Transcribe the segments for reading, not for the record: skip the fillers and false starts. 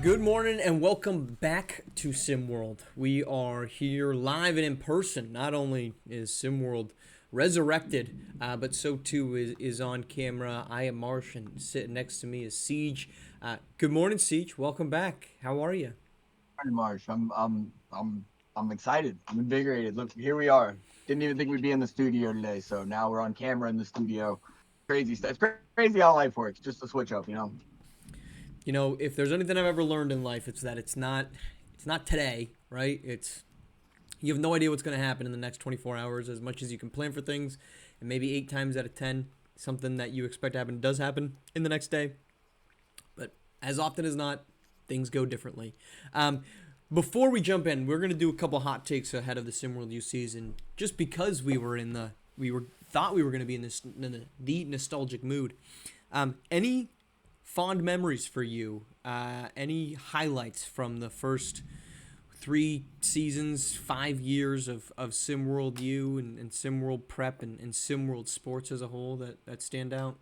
Good morning and welcome back to SimWorld. We are here live and in person. Not only is SimWorld resurrected, but so too is on camera. I am Marsh, and sitting next to me is Siege. Good morning, Siege. Welcome back. How are you? Morning, Marsh. I'm excited. I'm invigorated. Look, here we are. Didn't even think we'd be in the studio today, so now we're on camera in the studio. Crazy stuff. It's crazy how life works. Just a switch up. You know, if there's anything I've ever learned in life, it's that it's not today, right? You have no idea what's going to happen in the next 24 hours. As much as you can plan for things, and maybe 8 times out of 10, something that you expect to happen does happen in the next day. But as often as not, things go differently. Before we jump in, we're going to do a couple hot takes ahead of the SimWorld U season, just because thought we were going to be in the nostalgic mood. Any fond memories for you? Any highlights from the first 3 seasons, 5 years of SimWorld U and SimWorld Prep and SimWorld Sports as a whole that stand out?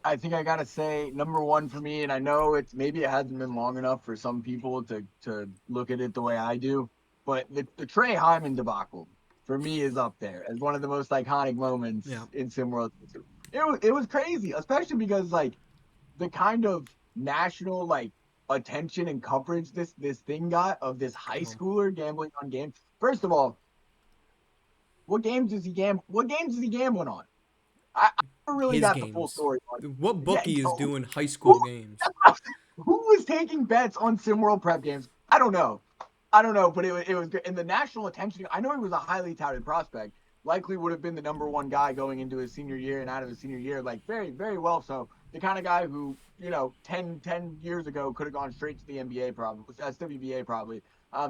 I think I gotta say number one for me, and I know maybe it hasn't been long enough for some people to look at it the way I do, but the Trey Hyman debacle for me is up there as one of the most iconic moments Yeah. in SimWorld. It was crazy, especially because like the kind of national attention and coverage this thing got of this high Oh, schooler gambling on games. First of all, what games is he gambling on? I never really his got the full games. story on. What Yeah, bookie is doing high who, school games? who was taking bets on SimWorld Prep games? I don't know, but it was good. And the national attention. I know he was a highly touted prospect. Likely would have been the number one guy going into his senior year and out of his senior year, like very, very well. So the kind of guy who, 10 years ago could have gone straight to the NBA probably, SWBA probably.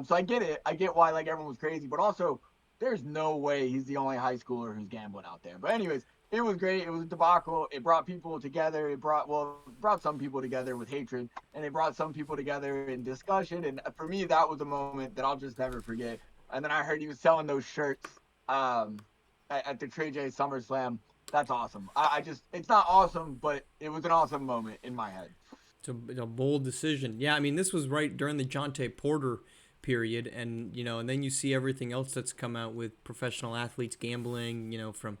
So I get it. I get why everyone was crazy, but also there's no way he's the only high schooler who's gambling out there. But anyways, it was great. It was a debacle. It brought people together. It brought some people together with hatred, and it brought some people together in discussion. And for me, that was a moment that I'll just never forget. And then I heard he was selling those shirts um, at the Trey J SummerSlam. That's awesome. I just, it's not awesome, but it was an awesome moment in my head. It's a bold decision. Yeah, I mean, this was right during the Jonte Porter period, and then you see everything else that's come out with professional athletes gambling. From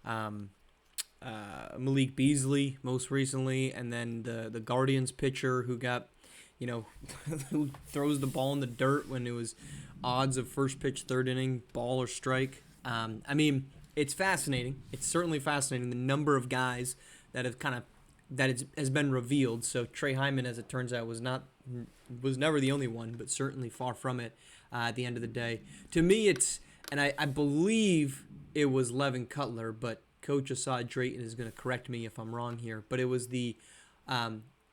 um, Malik Beasley most recently, and then the Guardians pitcher who got, who throws the ball in the dirt when it was odds of first pitch, third inning, ball or strike. I mean, it's fascinating. It's certainly fascinating the number of guys that have has been revealed. So Trey Hyman, as it turns out, was never the only one, but certainly far from it. At the end of the day, to me, and I believe it was Levin Cutler, but Coach Assad Drayton is going to correct me if I'm wrong here. But it was the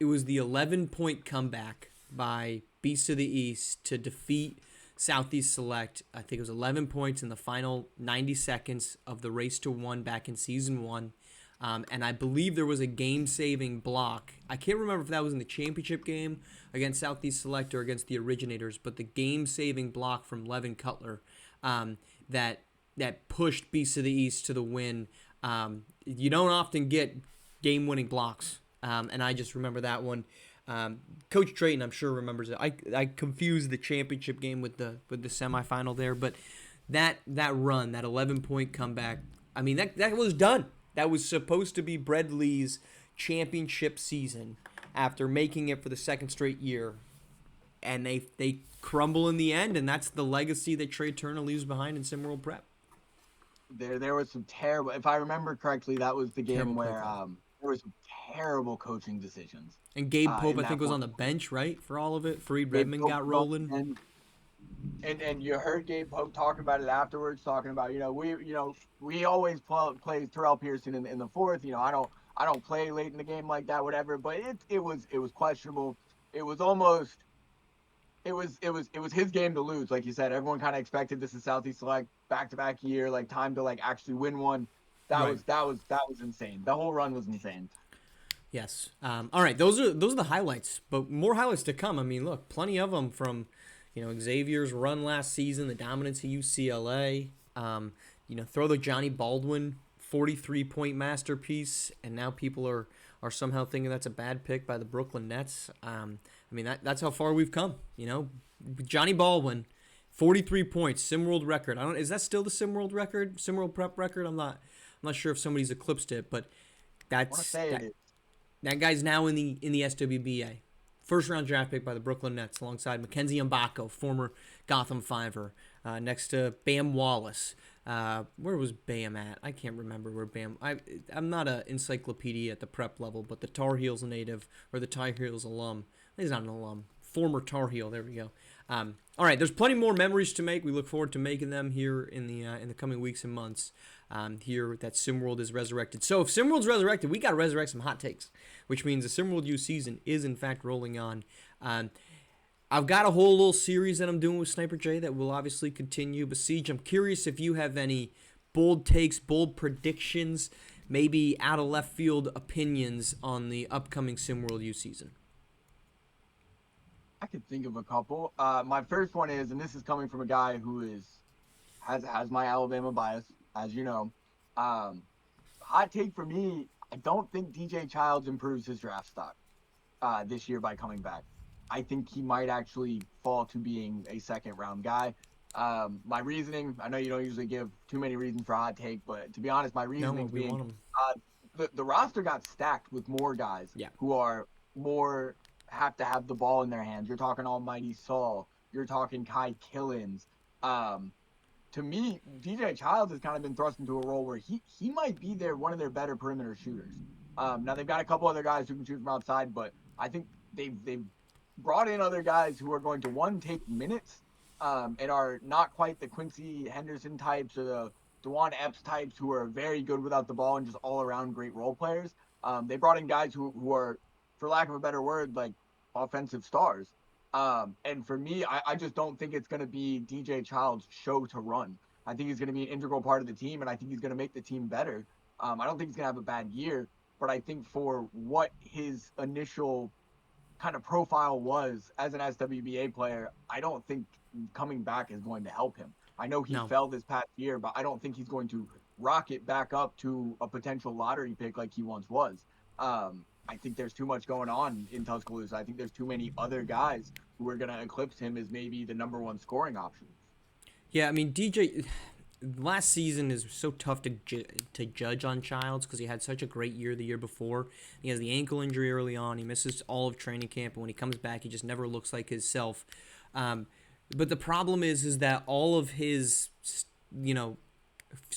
11-point comeback by Beast of the East to defeat Southeast Select. I think it was 11 points in the final 90 seconds of the race to one back in season one. And I believe there was a game-saving block. I can't remember if that was in the championship game against Southeast Select or against the Originators, but the game-saving block from Levin Cutler that pushed Beasts of the East to the win. You don't often get game-winning blocks, and I just remember that one. Coach Drayton, I'm sure, remembers it. I confused the championship game with the semifinal there, but that run, that 11-point comeback, I mean, that was done. That was supposed to be Brett Lee's championship season after making it for the second straight year. And they crumble in the end, and that's the legacy that Trey Turner leaves behind in SimWorld Prep. There was some terrible. If I remember correctly, that was the game Terrible play where call. there was some terrible coaching decisions And Gabe Pope, in I that think, was on fourth the quarter. bench, right, for all of it. Fareed Gabe Redmond Pope got was on rolling. the end, and you heard Gabe Pope talk about it afterwards, talking about we always play Terrell Pearson in the fourth. I don't play late in the game like that, whatever. But it was questionable. It was almost it was his game to lose, like you said. Everyone kind of expected this is Southeast Select back to back year, like time to actually win one. That Right. was that was that was insane. The whole run was insane. Yes. All right. Those are the highlights, but more highlights to come. I mean, look, plenty of them from, Xavier's run last season, the dominance of UCLA. Throw the Johnny Baldwin 43-point masterpiece, and now people are are somehow thinking that's a bad pick by the Brooklyn Nets. I mean, that's how far we've come. Johnny Baldwin, 43 points, SimWorld record. Is that still the SimWorld record? SimWorld prep record? I'm not sure if somebody's eclipsed it, but I want to say it is. that guy's now in the SWBA. First round draft pick by the Brooklyn Nets alongside Mackenzie Mbako, former Gotham Fiver, next to Bam Wallace. Where was Bam at? I can't remember where Bam. I'm not an encyclopedia at the prep level, but the Tar Heels native or the Tar Heels alum. He's not an alum. Former Tar Heel. There we go. All right, there's plenty more memories to make. We look forward to making them here in the coming weeks and months. Here that SimWorld is resurrected. So if SimWorld's resurrected, we got to resurrect some hot takes, which means the SimWorld U season is in fact rolling on. I've got a whole little series that I'm doing with Sniper J that will obviously continue. But Siege, I'm curious if you have any bold takes, bold predictions, maybe out of left field opinions on the upcoming SimWorld U season. I could think of a couple. My first one is, and this is coming from a guy who has my Alabama bias, as you know. Hot take for me, I don't think DJ Childs improves his draft stock this year by coming back. I think he might actually fall to being a second round guy. My reasoning, I know you don't usually give too many reasons for a hot take, but to be honest, my reasoning being the roster got stacked with more guys who are more have to have the ball in their hands. You're talking Almighty Saul. You're talking Kai Killens. To me, DJ Childs has kind of been thrust into a role where he might be one of their better perimeter shooters. Now they've got a couple other guys who can shoot from outside, but I think they've brought in other guys who are going to take minutes and are not quite the Quincy Henderson types or the DeJuan Epps types who are very good without the ball and just all around great role players. They brought in guys who are, for lack of a better word, like offensive stars. And for me, I just don't think it's going to be DJ Childs' show to run. I think he's going to be an integral part of the team, and I think he's going to make the team better. I don't think he's going to have a bad year, but I think for what his initial kind of profile was as an SWBA player, I don't think coming back is going to help him. I know he fell this past year, but I don't think he's going to rocket back up to a potential lottery pick like he once was. I think there's too much going on in Tuscaloosa. I think there's too many other guys who are going to eclipse him as maybe the number one scoring option. Yeah, I mean, DJ, last season is so tough to judge on Childs because he had such a great year the year before. He has the ankle injury early on. He misses all of training camp, and when he comes back, he just never looks like himself. But the problem is that all of his,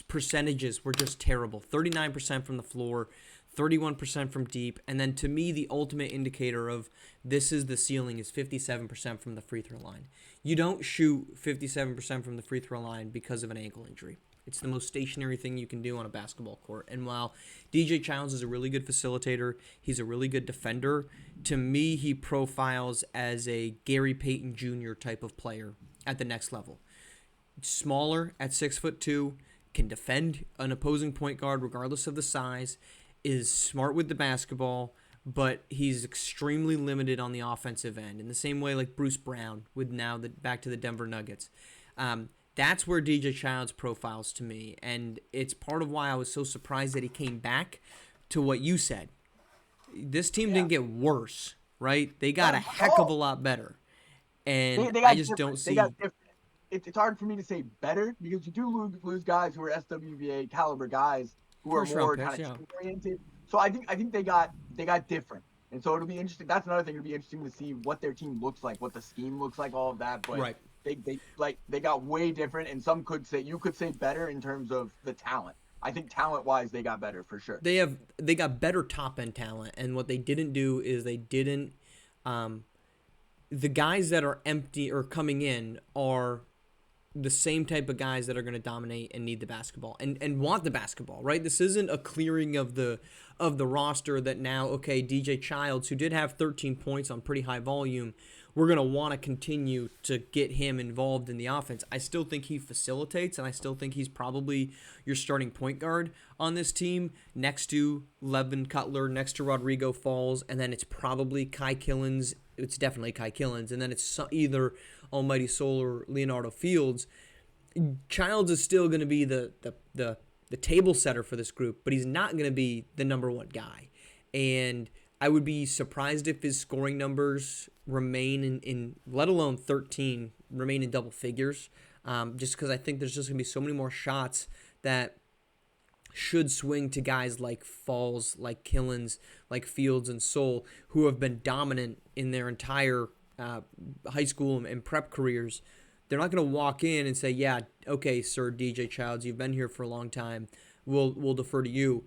percentages were just terrible. 39% from the floor, 31% from deep, and then to me the ultimate indicator of this is the ceiling is 57% from the free throw line. You don't shoot 57% from the free throw line because of an ankle injury. It's the most stationary thing you can do on a basketball court. And while DJ Childs is a really good facilitator, he's a really good defender, to me he profiles as a Gary Payton Jr. type of player at the next level. Smaller at 6'2", can defend an opposing point guard regardless of the size, is smart with the basketball, but he's extremely limited on the offensive end. In the same way like Bruce Brown with back to the Denver Nuggets. That's where DJ Childs profiles to me, and it's part of why I was so surprised that he came back to what you said. This team didn't get worse, right? They got a heck of a lot better. And I just don't see... It's hard for me to say better because you do lose guys who are SWBA caliber guys who are more kind of team oriented. So I think they got different, and so it'll be interesting. That's another thing. It'll be interesting to see what their team looks like, what the scheme looks like, all of that. But they got way different, and you could say better in terms of the talent. I think talent wise they got better for sure. They got better top end talent, and what they didn't do is they didn't. The guys that are empty or coming in are the same type of guys that are going to dominate and need the basketball and want the basketball, right? This isn't a clearing of the roster that now, okay, DJ Childs, who did have 13 points on pretty high volume, we're going to want to continue to get him involved in the offense. I still think he facilitates, and I still think he's probably your starting point guard on this team next to Levin Cutler, next to Rodrigo Falls, and then it's probably Kai Killens. It's definitely Kai Killens, and then it's either Almighty Soul or Leonardo Fields. Childs is still going to be the table setter for this group, but he's not going to be the number one guy. And I would be surprised if his scoring numbers remain in let alone 13, remain in double figures. Just because I think there's just going to be so many more shots that should swing to guys like Falls, like Killens, like Fields and Soul, who have been dominant in their entire high school and prep careers. They're not going to walk in and say, "Yeah, okay, sir, DJ Childs, you've been here for a long time. We'll defer to you."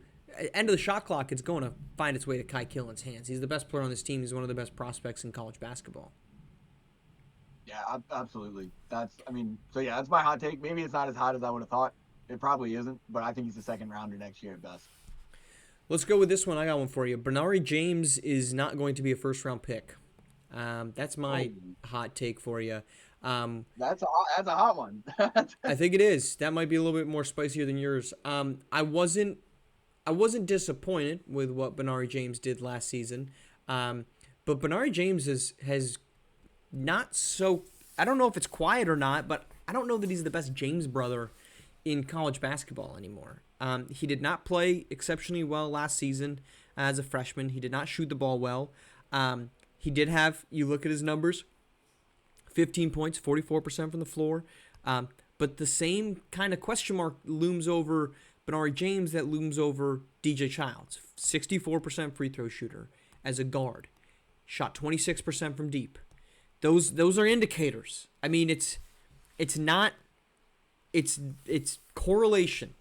End of the shot clock, it's going to find its way to Kai Killen's hands. He's the best player on this team. He's one of the best prospects in college basketball. Yeah, absolutely. That's that's my hot take. Maybe it's not as hot as I would have thought. It probably isn't, but I think he's a second rounder next year at best. Let's go with this one. I got one for you. Benari James is not going to be a first-round pick. That's my hot take for you. That's a hot one. I think it is. That might be a little bit more spicier than yours. I wasn't disappointed with what Benari James did last season, but Benari James has not so. I don't know if it's quiet or not, but I don't know that he's the best James brother in college basketball anymore. He did not play exceptionally well last season as a freshman. He did not shoot the ball well. He did have, you look at his numbers, 15 points, 44% from the floor. But the same kind of question mark looms over Benari James that looms over DJ Childs. 64% free throw shooter as a guard. Shot 26% from deep. Those are indicators. I mean, it's correlation.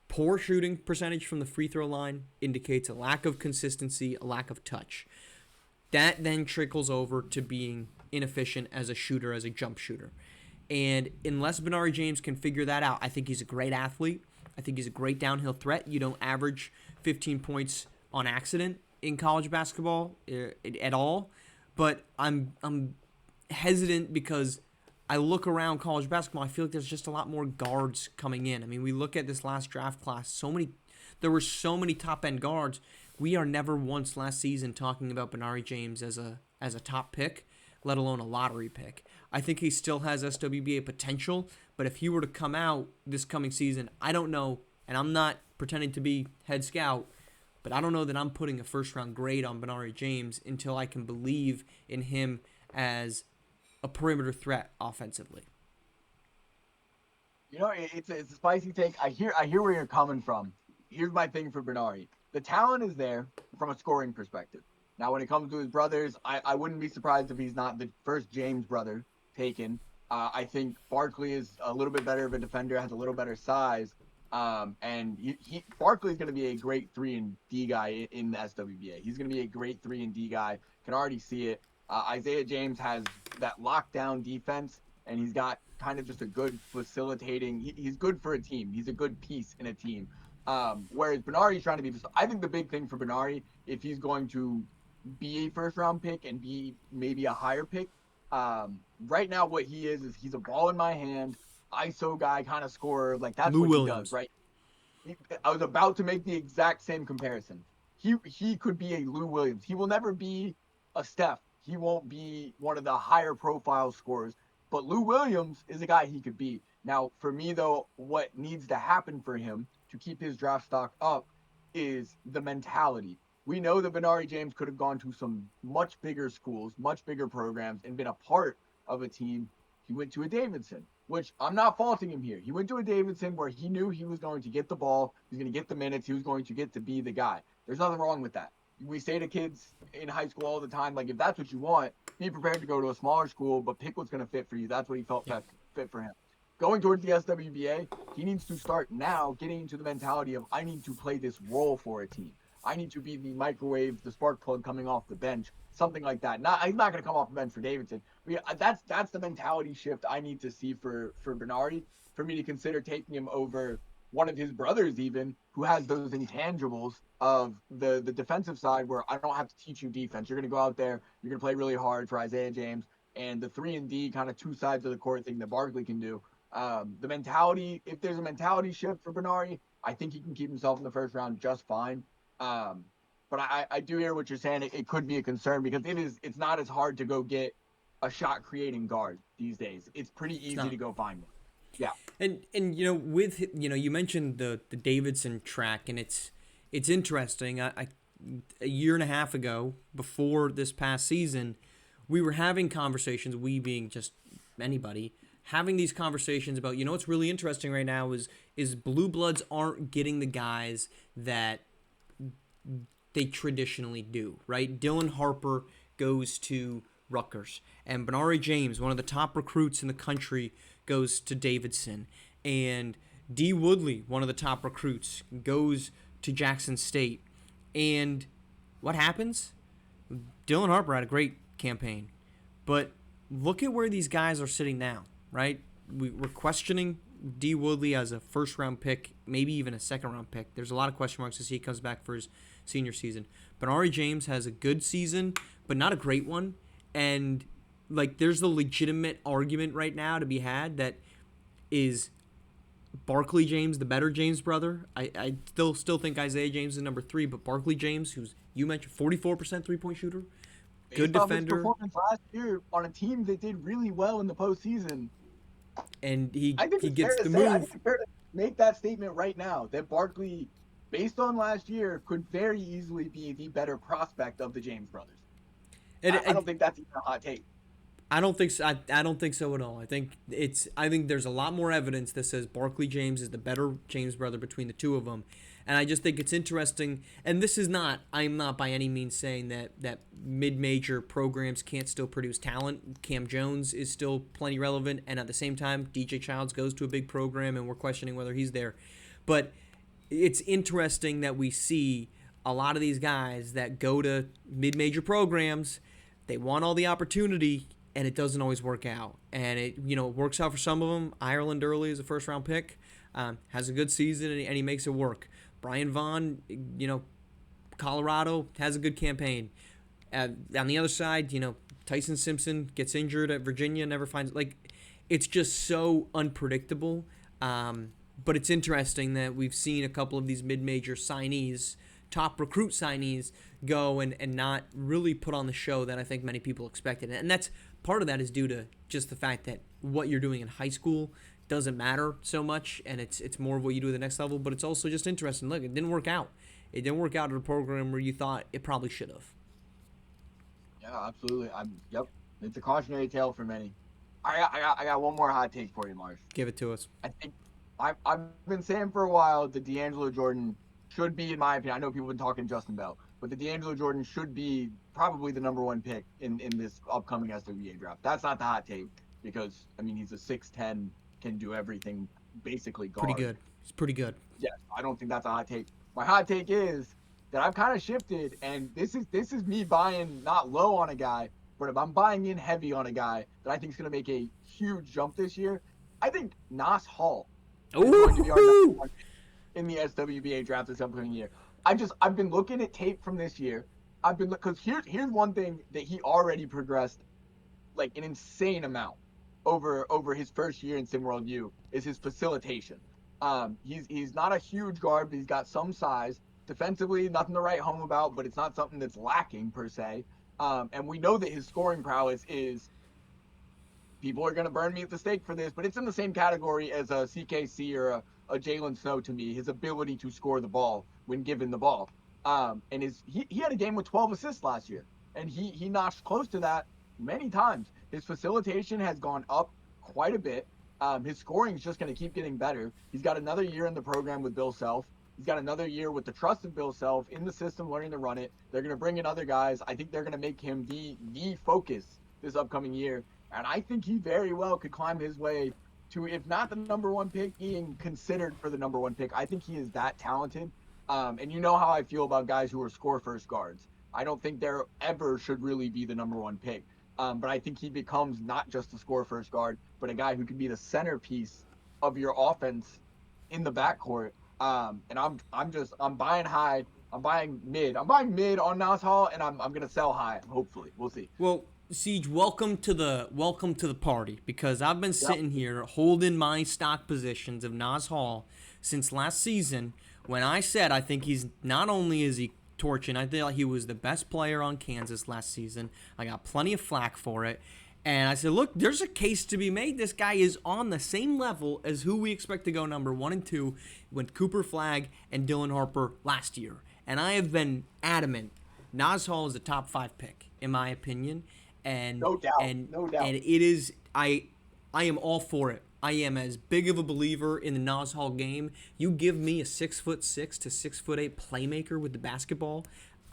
Poor shooting percentage from the free throw line indicates a lack of consistency, a lack of touch. That then trickles over to being inefficient as a shooter, as a jump shooter. And unless Benari James can figure that out, I think he's a great athlete. I think he's a great downhill threat. You don't average 15 points on accident in college basketball at all. But I'm hesitant because I look around college basketball, I feel like there's just a lot more guards coming in. I mean, we look at this last draft class, there were so many top-end guards. We are never once last season talking about Benari James as a top pick, let alone a lottery pick. I think he still has SWBA potential, but if he were to come out this coming season, I don't know, and I'm not pretending to be head scout, but I don't know that I'm putting a first-round grade on Benari James until I can believe in him as a perimeter threat offensively. It's a spicy take. I hear where you're coming from. Here's my thing for Benari. The talent is there from a scoring perspective. Now, when it comes to his brothers, I wouldn't be surprised if he's not the first James brother taken. I think Barkley is a little bit better of a defender, has a little better size, and Barkley's going to be a great 3-and-D guy in the SWBA. He's going to be a great 3-and-D guy. Can already see it. Isaiah James has that lockdown defense, and he's got kind of just a good facilitating. He's good for a team. He's a good piece in a team. Whereas Benari's trying to be – I think the big thing for Benari, if he's going to be a first-round pick and be maybe a higher pick, right now what he is he's a ball in my hand, ISO guy kind of scorer. Like, that's Lou what Williams. he does, right? I was about to make the exact same comparison. He could be a Lou Williams. He will never be a Steph. He won't be one of the higher profile scorers, but Lou Williams is a guy he could be. Now, for me, though, what needs to happen for him to keep his draft stock up is the mentality. We know that Benari James could have gone to some much bigger schools, much bigger programs, and been a part of a team. He went to a Davidson, which I'm not faulting him here. He went to a Davidson where he knew he was going to get the ball, he was going to get the minutes, he was going to get to be the guy. There's nothing wrong with that. We say to kids in high school all the time, like, if that's what you want, be prepared to go to a smaller school, but pick what's going to fit for you. That's what he felt fit for him. Going towards the SWBA, he needs to start now getting into the mentality of, I need to play this role for a team. I need to be the microwave, the spark plug coming off the bench, something like that. He's not going to come off the bench for Davidson. That's the mentality shift I need to see for Benari, for me to consider taking him over one of his brothers even, who has those intangibles of the defensive side where I don't have to teach you defense. You're going to go out there, you're going to play really hard for Isaiah James, and the 3-and-D kind of two sides of the court thing that Barkley can do. The mentality, if there's a mentality shift for Benari, I think he can keep himself in the first round just fine. But I do hear what you're saying. It could be a concern because it's not as hard to go get a shot creating guard these days. It's pretty easy to go find one. Yeah. And with you mentioned the Davidson track, and it's interesting. a year and a half ago, before this past season, we were having conversations, we being just anybody, having these conversations about, what's really interesting right now is Blue Bloods aren't getting the guys that they traditionally do, right? Dylan Harper goes to Rutgers, and Benari James, one of the top recruits in the country, goes to Davidson, and D. Woodley, one of the top recruits, goes to Jackson State. And what happens? Dylan Harper had a great campaign, but look at where these guys are sitting now, right? We're questioning D. Woodley as a first-round pick, maybe even a second-round pick. There's a lot of question marks as he comes back for his senior season. Benari James has a good season, but not a great one. And, there's the legitimate argument right now to be had that is Barkley James the better James brother. I still think Isaiah James is number 3, but Barkley James, who's, you mentioned, 44% three-point shooter, good Based off his defender. performance last year on a team that did really well in the postseason. And he gets the I move. think it's fair to make that statement right now that Barkley, based on last year, could very easily be the better prospect of the James brothers. And I don't think that's even a hot take. I don't think so. I don't think so at all. I think there's a lot more evidence that says Barkley James is the better James brother between the two of them. And I just think it's interesting. And I'm not by any means saying that mid-major programs can't still produce talent. Cam Jones is still plenty relevant. And at the same time, DJ Childs goes to a big program and we're questioning whether he's there. But it's interesting that we see a lot of these guys that go to mid-major programs, they want all the opportunity, and it doesn't always work out. And it works out for some of them. Ireland early is a first-round pick, has a good season, and he makes it work. Brian Vaughn, Colorado, has a good campaign. On the other side, Tyson Simpson gets injured at Virginia, never finds it's just so unpredictable. But it's interesting that we've seen a couple of these mid-major signees, top recruit signees, go and not really put on the show that I think many people expected. And that's part of that is due to just the fact that what you're doing in high school doesn't matter so much, and it's more of what you do at the next level. But it's also just interesting. Look, it didn't work out. It didn't work out at a program where you thought it probably should have. Yeah, absolutely. Yep. It's a cautionary tale for many. I got one more hot take for you, Marsh. Give it to us. I think I've been saying for a while that D'Angelo Jordan should be, in my opinion, I know people have been talking Justin Bell, but the D'Angelo Jordan should be probably the number 1 pick in this upcoming SWBA draft. That's not the hot take because, he's a 6'10", can do everything, basically guard. Pretty good. It's pretty good. Yeah, I don't think that's a hot take. My hot take is that I've kind of shifted, and this is me buying not low on a guy, but if I'm buying in heavy on a guy that I think is going to make a huge jump this year, I think Nas Hall is going to be our number 1 in the SWBA draft this upcoming year. I've been looking at tape from this year. Because here's one thing that he already progressed an insane amount over his first year in SimWorld U is his facilitation. He's not a huge guard, but he's got some size. Defensively, nothing to write home about, but it's not something that's lacking per se. And we know that his scoring prowess is, people are going to burn me at the stake for this, but it's in the same category as a CKC or a Jalen Snow to me, his ability to score the ball when given the ball. And he had a game with 12 assists last year, and he notched close to that many times. His facilitation has gone up quite a bit. His scoring is just going to keep getting better. He's got another year in the program with Bill Self. He's got another year with the trust of Bill Self in the system, learning to run it. They're going to bring in other guys. I think they're going to make him the focus this upcoming year. And I think he very well could climb his way to, if not the number 1 pick, being considered for the number 1 pick. I think he is that talented. And you know how I feel about guys who are score-first guards. I don't think there ever should really be the number 1 pick. But I think he becomes not just a score-first guard, but a guy who can be the centerpiece of your offense in the backcourt. And I'm buying high. I'm buying mid. I'm buying mid on Nas Hall, and I'm gonna sell high. Hopefully, we'll see. Well, Siege, welcome to the party, because I've been sitting here holding my stock positions of Nas Hall since last season, when I said I think he's not only is he torching, I thought he was the best player on Kansas last season. I got plenty of flack for it. And I said, look, there's a case to be made. This guy is on the same level as who we expect to go number 1 and 2 when Cooper Flagg and Dylan Harper last year. And I have been adamant. Nas Hall is a top 5 pick, in my opinion. And No doubt. and No doubt. and it is I am all for it. I am as big of a believer in the Nas Hall game. You give me a 6'6" to 6'8" playmaker with the basketball,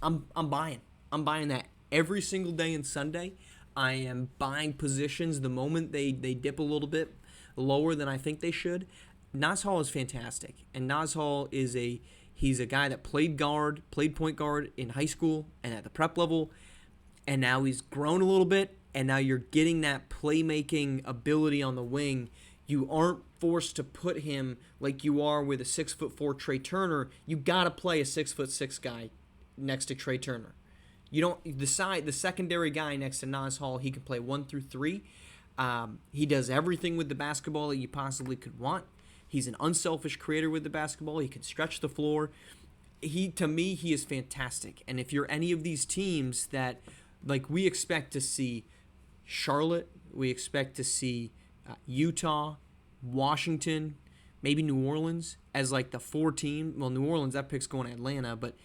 I'm buying. I'm buying that every single day and Sunday. I am buying positions the moment they dip a little bit lower than I think they should. Nas Hall is fantastic, and Nas Hall he's a guy that played point guard in high school and at the prep level, and now he's grown a little bit, and now you're getting that playmaking ability on the wing. You aren't forced to put him like you are with a 6'4" Trey Turner. You gotta play a 6'6" guy next to Trey Turner. You don't the secondary guy next to Nas Hall. He can play 1 through 3. He does everything with the basketball that you possibly could want. He's an unselfish creator with the basketball. He can stretch the floor. To me, he is fantastic. And if you're any of these teams that, like, we expect to see Charlotte, we expect to see Utah, Washington, maybe New Orleans as like the 4 team. Well, New Orleans, that pick's going to Atlanta, but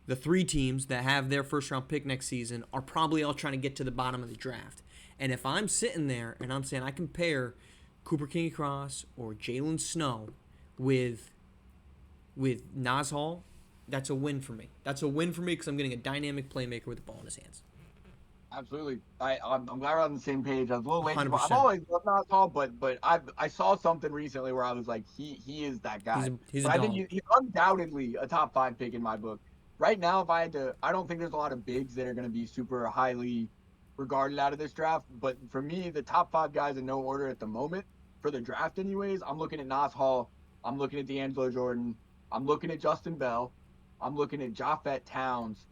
the 3 teams that have their first round pick next season are probably all trying to get to the bottom of the draft. And if I'm sitting there and I'm saying I compare Cooper King-Cross or Jalen Snow with Nas Hall, that's a win for me. That's a win for me because I'm getting a dynamic playmaker with the ball in his hands. Absolutely. I'm glad we're on the same page. I was a little late. 100%. I've always loved Nas Hall, but I saw something recently where I was like, he is that guy. He's but a I dog. think he's undoubtedly a top 5 pick in my book. Right now, if I had to, I don't think there's a lot of bigs that are going to be super highly regarded out of this draft. But for me, the top 5 guys in no order at the moment for the draft, anyways, I'm looking at Nas Hall. I'm looking at D'Angelo Jordan. I'm looking at Justin Bell. I'm looking at Japheth Towns.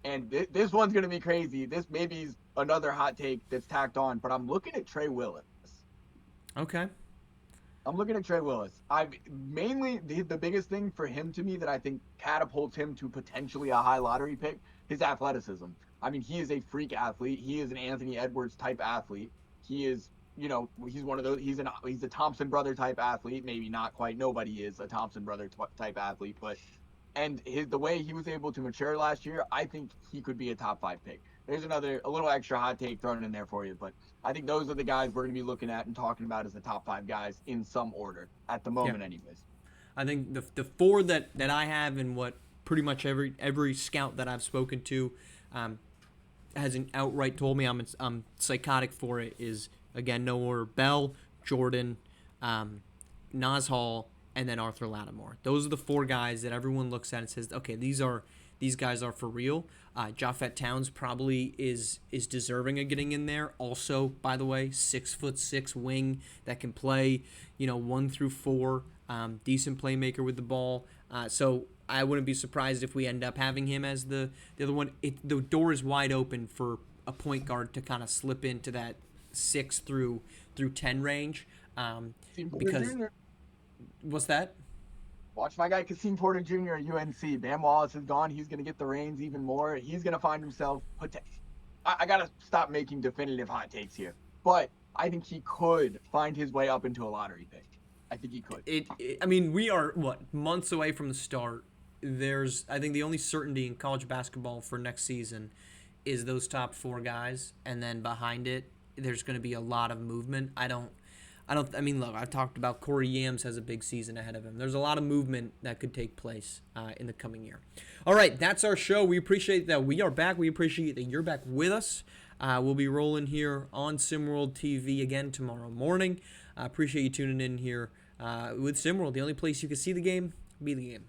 And this one's going to be crazy. This maybe is another hot take that's tacked on, but I'm looking at Trey Willis. Okay. I'm looking at Trey Willis. Mainly the biggest thing for him to me that I think catapults him to potentially a high lottery pick, his athleticism. I mean, he is a freak athlete. He is an Anthony Edwards type athlete. He is, he's one of those. He's a Thompson brother type athlete. Maybe not quite. Nobody is a Thompson brother type athlete, but. And the way he was able to mature last year, I think he could be a top 5 pick. There's a little extra hot take thrown in there for you, but I think those are the guys we're going to be looking at and talking about as the top 5 guys in some order at the moment, anyways. I think the 4 that I have and what pretty much every scout that I've spoken to hasn't outright told me I'm psychotic for it is, again, no order: Bell, Jordan, Nas Hall, and then Arthur Lattimore. Those are the 4 guys that everyone looks at and says, okay, these guys are for real. Japheth Towns probably is deserving of getting in there. Also, by the way, 6'6" wing that can play, 1 through 4, decent playmaker with the ball. So I wouldn't be surprised if we end up having him as the other one. The door is wide open for a point guard to kind of slip into that 6 through 10 range. Because Jr. What's that? Watch my guy Kasim Porter Jr. at UNC. Bam Wallace is gone. He's going to get the reins even more. He's going to find himself. I got to stop making definitive hot takes here. But I think he could find his way up into a lottery pick. I think he could. I mean, we are, months away from the start. I think the only certainty in college basketball for next season is those top 4 guys. And then behind it, there's going to be a lot of movement. I mean, look, I talked about Corey Yams has a big season ahead of him. There's a lot of movement that could take place in the coming year. All right, that's our show. We appreciate that we are back. We appreciate that you're back with us. We'll be rolling here on SimWorld TV again tomorrow morning. I appreciate you tuning in here with SimWorld, the only place you can see the game, be the game.